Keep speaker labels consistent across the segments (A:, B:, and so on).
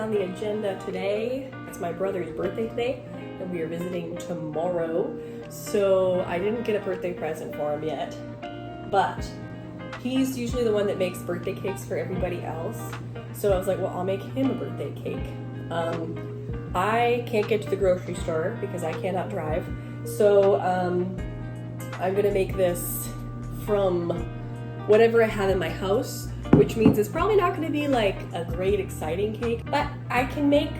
A: on the agenda today. It's my brother's birthday today, and we are visiting tomorrow. So I didn't get a birthday present for him yet, but he's usually the one that makes birthday cakes for everybody else. So I was like, well, I'll make him a birthday cake. I can't get to the grocery store because I cannot drive. So I'm gonna make this from whatever I have in my house, which means it's probably not gonna be like a great exciting cake, but I can make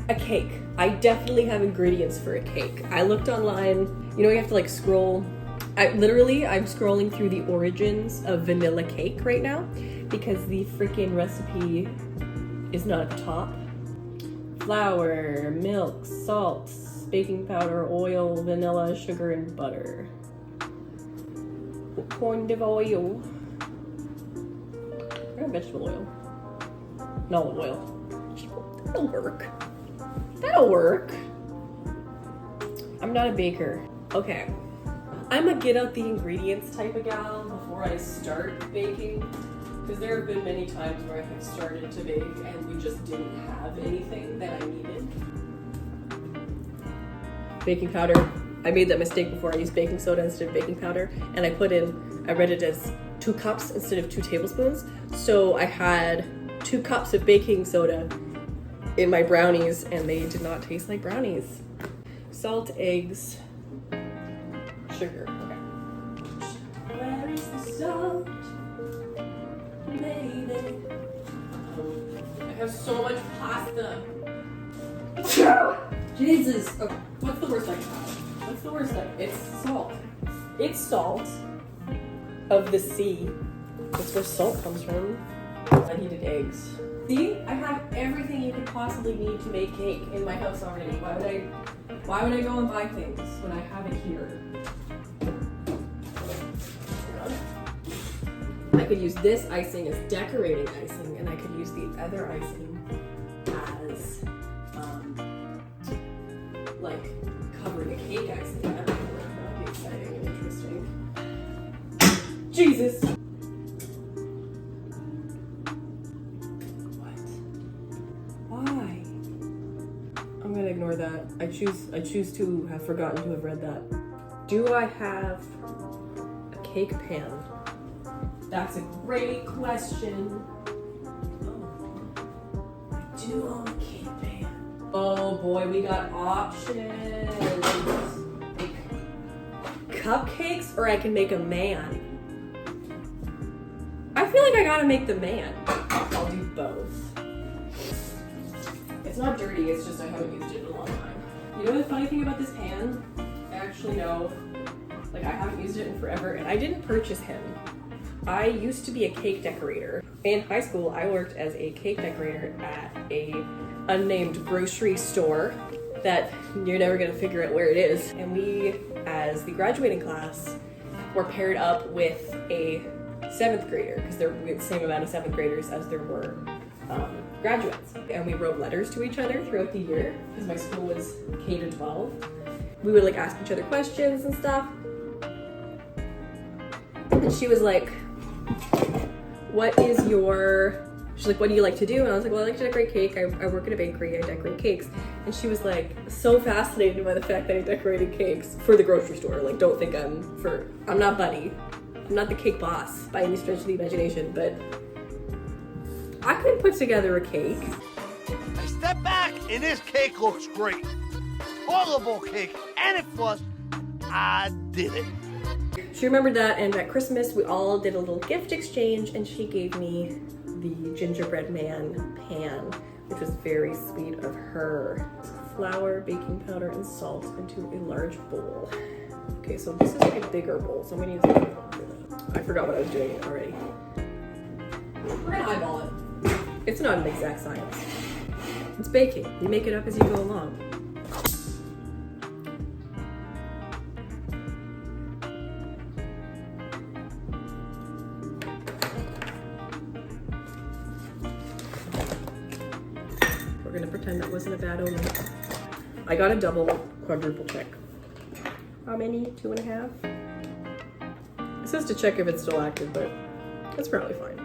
A: a cake. I definitely have ingredients for a cake. I looked online, you know, you have to like scroll. I'm scrolling through the origins of vanilla cake right now because the freaking recipe is not at the top. Flour, milk, salt, baking powder, oil, vanilla, sugar, and butter. What kind of oil? I got vegetable oil. And olive oil. That'll work. That'll work. I'm not a baker. Okay. I'm a get out the ingredients type of gal before I start baking, because there have been many times where I have started to bake and we just didn't have anything that I needed. Baking powder. I made that mistake before. I used baking soda instead of baking powder, and I read it as 2 cups instead of 2 tablespoons. So I had 2 cups of baking soda in my brownies and they did not taste like brownies. Salt, eggs, sugar. Okay. Where is the salt, baby? I have so much pasta. Jesus. Okay. What's the worst I can have? What's the worst? It's salt. It's salt of the sea. That's where salt comes from. I needed eggs. See, I have everything you could possibly need to make cake in my house already. Why would I go and buy things when I have it here? I could use this icing as decorating icing, and I could use the other icing as like covering the cake icing. That would be exciting and interesting. Jesus! What? Why? I'm gonna ignore that. I choose to have forgotten to have read that. Do I have a cake pan? That's a great question. Oh, I do own a cake pan. Oh boy, we got options. Make cupcakes, or I can make a man. I feel like I gotta make the man. I'll do both. It's not dirty, it's just I haven't used it in a long time. You know the funny thing about this pan? I actually know, like I haven't used it in forever, and I didn't purchase him. I used to be a cake decorator. In high school, I worked as a cake decorator at a unnamed grocery store that you're never gonna figure out where it is. And we, as the graduating class, were paired up with a 7th grader, because we had the same amount of 7th graders as there were graduates. And we wrote letters to each other throughout the year, because my school was K to 12. We would like ask each other questions and stuff. And she was like, she's like, what do you like to do? And I was like, well, I like to decorate cake. I work at a bakery, I decorate cakes. And she was like, so fascinated by the fact that I decorated cakes for the grocery store. Like, don't think I'm not Buddy. I'm not the cake boss by any stretch of the imagination, but I could put together a cake.
B: I step back and this cake looks great. Horrible cake, and it was, I did it.
A: She remembered that, and at Christmas we all did a little gift exchange, and she gave me the gingerbread man pan, which was very sweet of her. Flour, baking powder, and salt into a large bowl. Okay, so this is like a bigger bowl, so I'm gonna use a bigger bowl for that. I forgot what I was doing already. We're gonna eyeball it. It's not an exact science. It's baking. You make it up as you go along. We're gonna pretend that wasn't a bad omen. I got a double quadruple check. How many? 2.5? It says to check if it's still active, but it's probably fine.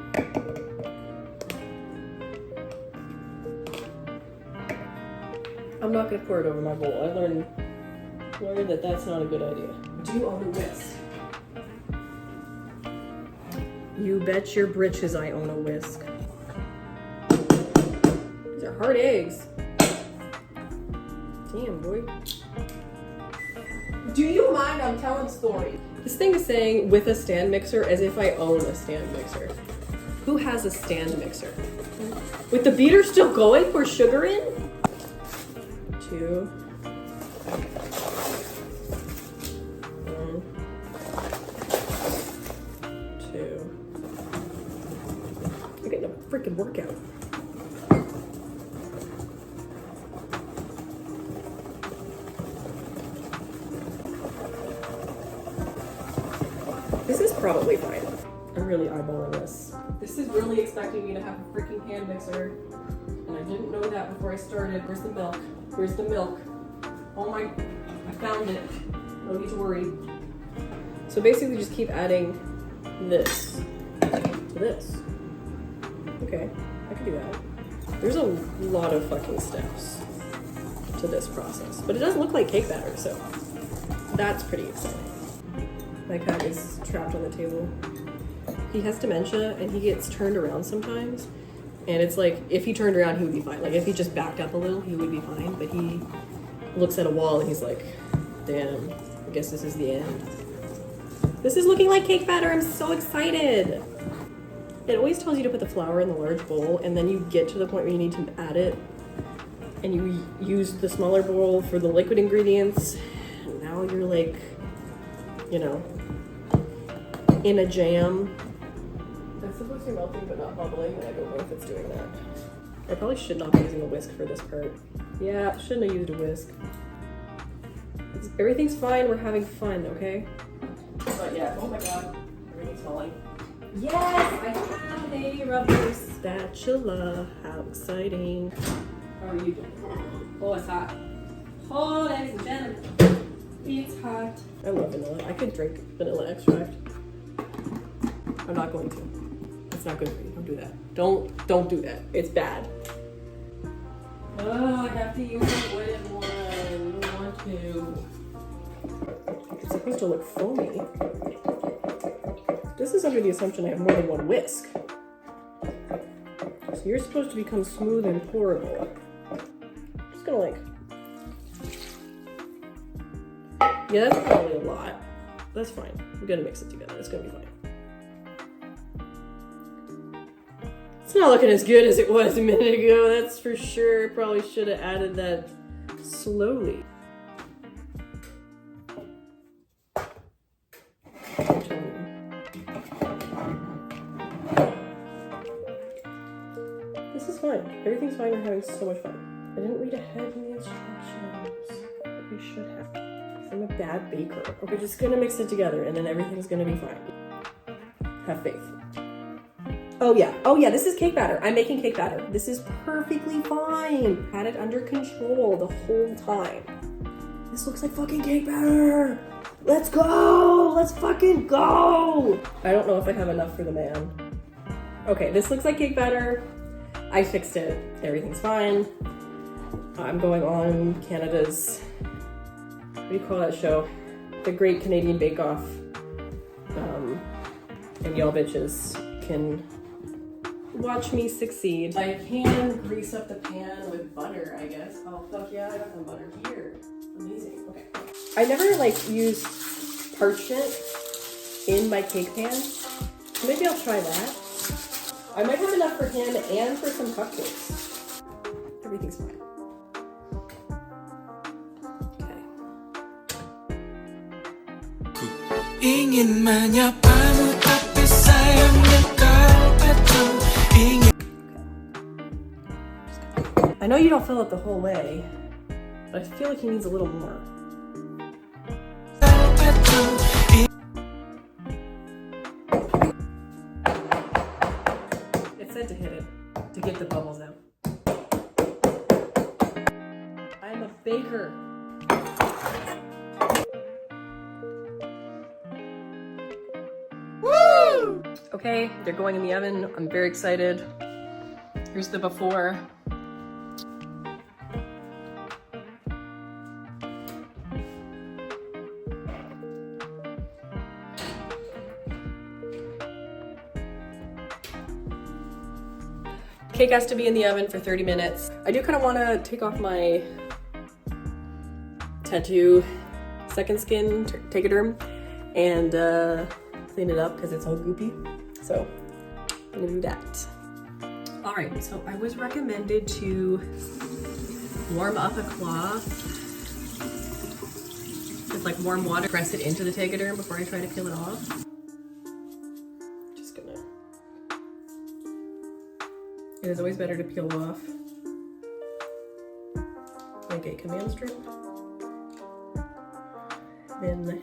A: I'm not gonna pour it over my bowl. I learned that that's not a good idea. Do you own a whisk? You bet your britches I own a whisk. These are hard eggs. Damn, boy.
C: Do you mind? I'm telling stories.
A: This thing is saying with a stand mixer as if I own a stand mixer. Who has a stand mixer? With the beater still going, pour sugar in? 2. 1. 2. You're getting a freaking workout. This is probably fine. I'm really eyeballing this. This is really expecting me to have a freaking hand mixer. And I didn't know that before I started. Where's the milk? Where's the milk? Oh my, I found it. No need to worry. So basically just keep adding this to this. Okay, I can do that. There's a lot of fucking steps to this process. But it doesn't look like cake batter, so that's pretty exciting. My cat is trapped on the table. He has dementia and he gets turned around sometimes. And it's like, if he turned around, he would be fine. Like, if he just backed up a little, he would be fine. But he looks at a wall and he's like, damn, I guess this is the end. This is looking like cake batter. I'm so excited. It always tells you to put the flour in the large bowl, and then you get to the point where you need to add it. And you use the smaller bowl for the liquid ingredients. And now you're like, you know, in a jam. It's supposed to be melting but not bubbling, and I don't know if it's doing that. I probably should not be using a whisk for this part. Yeah, shouldn't have used a whisk. Everything's fine, we're having fun, okay? But yeah, oh my god, everything's falling. Yes, I have a rubber spatula. How exciting. How are you doing? Oh, it's hot. Oh, ladies and gentlemen, it's hot. I love vanilla. I could drink vanilla extract. I'm not going to. It's not good for you. Don't do that. Don't do that. It's bad. Oh, I have to use a wooden one. I don't want to. It's supposed to look foamy. This is under the assumption I have more than one whisk. So you're supposed to become smooth and pourable. I'm just gonna like... Yeah, that's probably a lot. That's fine. We're gonna mix it together. It's gonna be fine. It's not looking as good as it was a minute ago, that's for sure. Probably should have added that slowly. This is fine. Everything's fine. We're having so much fun. I didn't read ahead in the instructions. We should have. I'm a bad baker. Okay, just gonna mix it together and then everything's gonna be fine. Have faith. Oh yeah, this is cake batter. I'm making cake batter. This is perfectly fine. Had it under control the whole time. This looks like fucking cake batter. Let's go, let's fucking go. I don't know if I have enough for the man. Okay, this looks like cake batter. I fixed it, everything's fine. I'm going on Canada's, what do you call that show? The Great Canadian Bake Off. And y'all bitches can watch me succeed. I can grease up the pan with butter, I guess. Oh, fuck yeah, I got some butter here. Amazing, okay. I never, like, use parchment in my cake pan. So maybe I'll try that. I might have enough for him and for some cupcakes. Everything's fine. Okay. Ingin menyapamu tapi sayangnya kau acuh ingin. I know you don't fill it the whole way, but I feel like he needs a little more. It said to hit it, to get the bubbles out. I'm a baker. Woo! Okay, they're going in the oven. I'm very excited. Here's the before. Cake has to be in the oven for 30 minutes. I do kind of want to take off my tattoo second skin, tagaderm, and clean it up because it's all goopy. So I'm gonna do that. All right, so I was recommended to warm up a cloth with like warm water, press it into the tagaderm before I try to peel it off. Just gonna. It is always better to peel off like a command strip. Then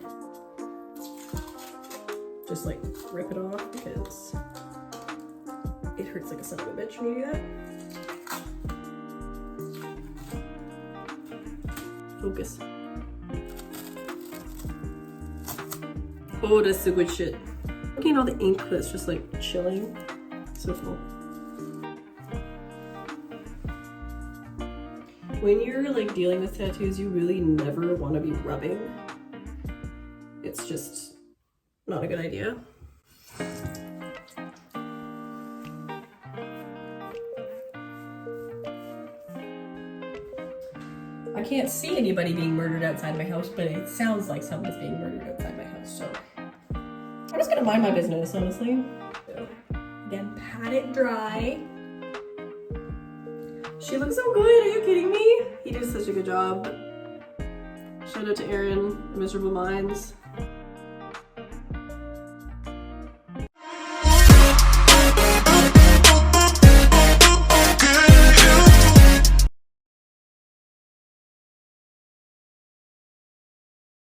A: just like rip it off because it hurts like a son of a bitch when you do that. Focus. Oh, that's the good shit. Looking at all the ink that's just like chilling. So cool. When you're like dealing with tattoos, you really never want to be rubbing. It's just not a good idea. I can't see anybody being murdered outside my house, but it sounds like someone's being murdered outside my house, so I'm just gonna mind my business, honestly. So, again, pat it dry. She looks so good, are you kidding me? He did such a good job. Shout out to Aaron, Miserable Minds.